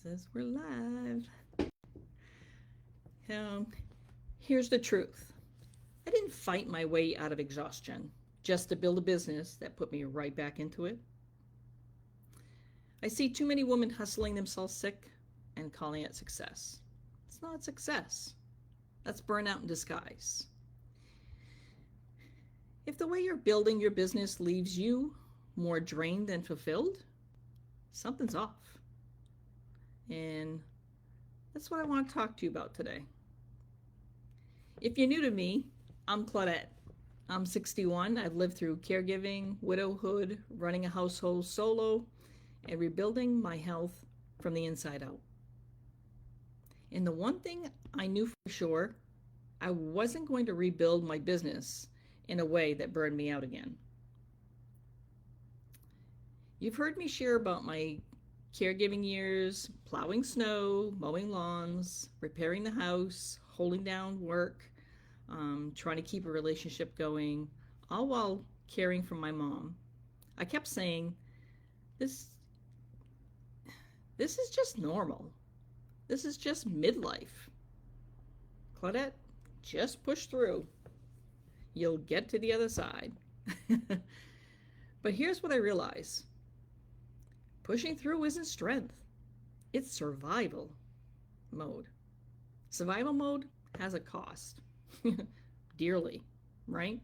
Says we're live. Um, Here's the truth. I didn't fight my way out of exhaustion just to build a business that put me right back into it. I see too many women hustling themselves sick and calling it success. It's not success. That's burnout in disguise. If the way you're building your business leaves you more drained than fulfilled, something's off. And that's what I want to talk to you about today. If you're new to me, I'm Claudette. I'm 61. I've lived through caregiving, widowhood, running a household solo, and rebuilding my health from the inside out. And the one thing I knew for sure, I wasn't going to rebuild my business in a way that burned me out again. You've heard me share about my caregiving years, plowing snow, mowing lawns, repairing the house, holding down work, trying to keep a relationship going, all while caring for my mom. I kept saying, this is just normal. This is just midlife. Claudette, just push through. You'll get to the other side. But here's what I realize. Pushing through isn't strength. It's survival mode. Survival mode has a cost. Dearly, right?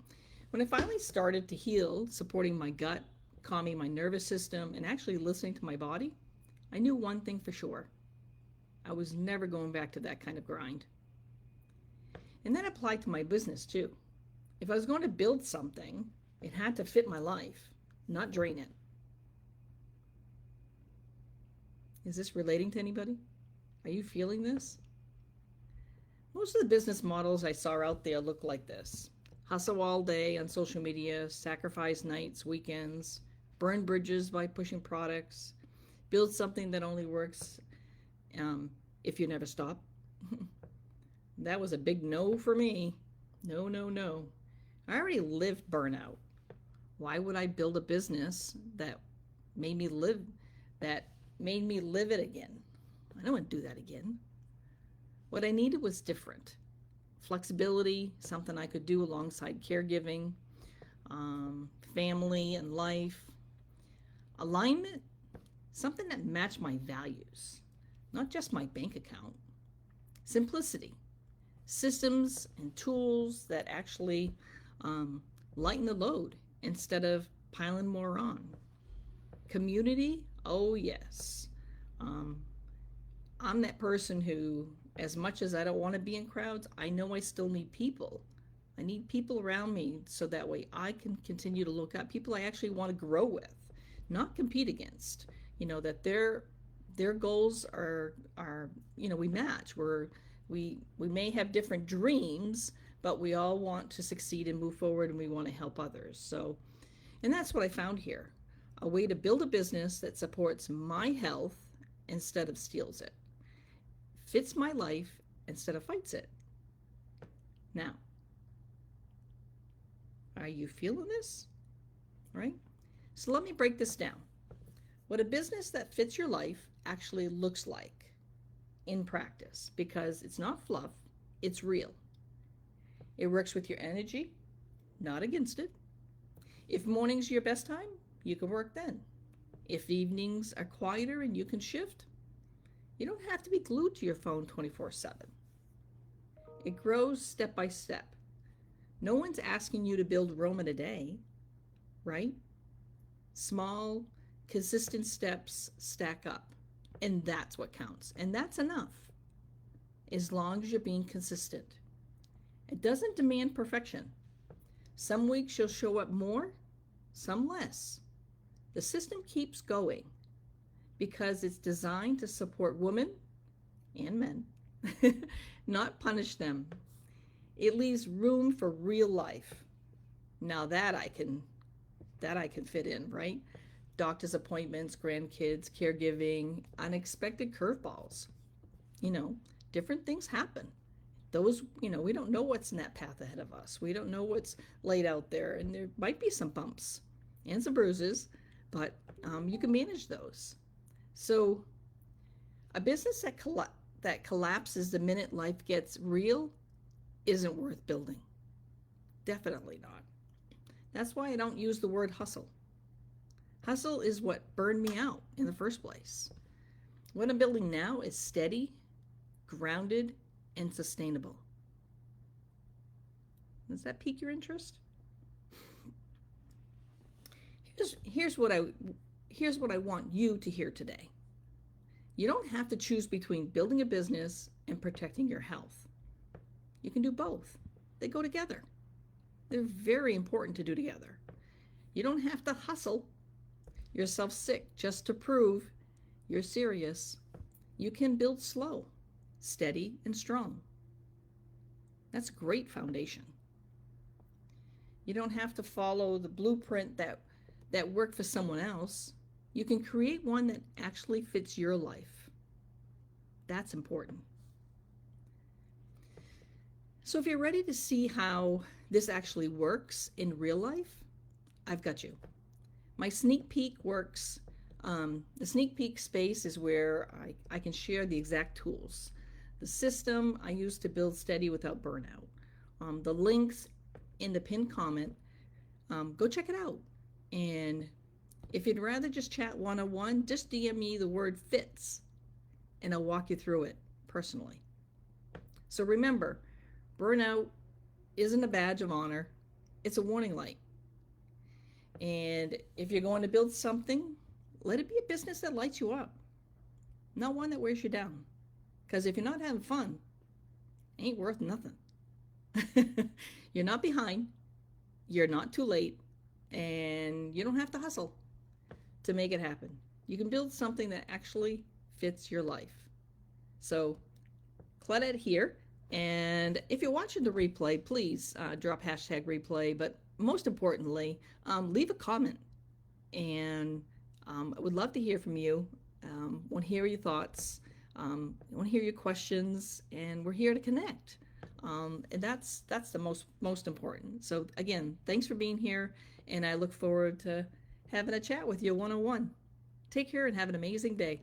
When I finally started to heal, supporting my gut, calming my nervous system, and actually listening to my body, I knew one thing for sure. I was never going back to that kind of grind. And that applied to my business too. If I was going to build something, it had to fit my life, not drain it. Is this relating to anybody? Are you feeling this? Most of the business models I saw out there look like this. Hustle all day on social media, sacrifice nights, weekends, burn bridges by pushing products, build something that only works if you never stop. That was a big no for me. No, no, no. I already lived burnout. Why would I build a business that made me live it again? I don't want to do that again. What I needed was different. Flexibility, something I could do alongside caregiving, family and life. Alignment, something that matched my values, not just my bank account. Simplicity, systems and tools that actually lighten the load instead of piling more on. Community, oh yes. I'm that person who, as much as I don't want to be in crowds, I know I still need people. I need people around me so that way I can continue to look at people I actually want to grow with, not compete against. That their goals are we match. We may have different dreams, but we all want to succeed and move forward, and we want to help others. So, and that's what I found here. A way to build a business that supports my health instead of steals it. Fits my life instead of fights it. Now, are you feeling this? Right? So let me break this down. What a business that fits your life actually looks like in practice, because it's not fluff, it's real. It works with your energy, not against it. If morning's your best time, you can work then. If evenings are quieter and you can shift, you don't have to be glued to your phone 24/7. It grows step by step. No one's asking you to build Rome in a day, right? Small, consistent steps stack up, and that's what counts. And that's enough, as long as you're being consistent. It doesn't demand perfection. Some weeks you'll show up more, some less. The system keeps going because it's designed to support women and men, not punish them. It leaves room for real life. Now that I can fit in, right? Doctor's appointments, grandkids, caregiving, unexpected curveballs. Different things happen. Those, we don't know what's in that path ahead of us. We don't know what's laid out there, and there might be some bumps and some bruises, but you can manage those. So A business that collapses the minute life gets real isn't worth building. Definitely not. That's why I don't use the word hustle. Hustle is what burned me out in the first place. What I'm building now is steady, grounded, and sustainable. Does that pique your interest? Here's, here's what I here's what I want you to hear today. You don't have to choose between building a business and protecting your health. You can do both. They go together. They're very important to do together. You don't have to hustle yourself sick just to prove you're serious. You can build slow, steady, and strong. That's a great foundation. You don't have to follow the blueprint that worked for someone else. You can create one that actually fits your life. That's important. So if you're ready to see how this actually works in real life, I've got you. My sneak peek works. The sneak peek space is where I can share the exact tools. The system I use to build steady without burnout. The links in the pinned comment, go check it out. And if you'd rather just chat one-on-one, just DM me the word fits and I'll walk you through it personally. So remember, burnout isn't a badge of honor, it's a warning light. And if you're going to build something, let it be a business that lights you up, not one that wears you down. Because if you're not having fun, it ain't worth nothing. You're not behind, you're not too late, and you don't have to hustle to make it happen. You can build something that actually fits your life. So, Claudette here, and if you're watching the replay, please drop hashtag replay, but most importantly, leave a comment, and I would love to hear from you. Want to hear your thoughts, want to hear your questions, and we're here to connect. And that's the most important. So again, thanks for being here, and I look forward to having a chat with you one-on-one. Take care and have an amazing day.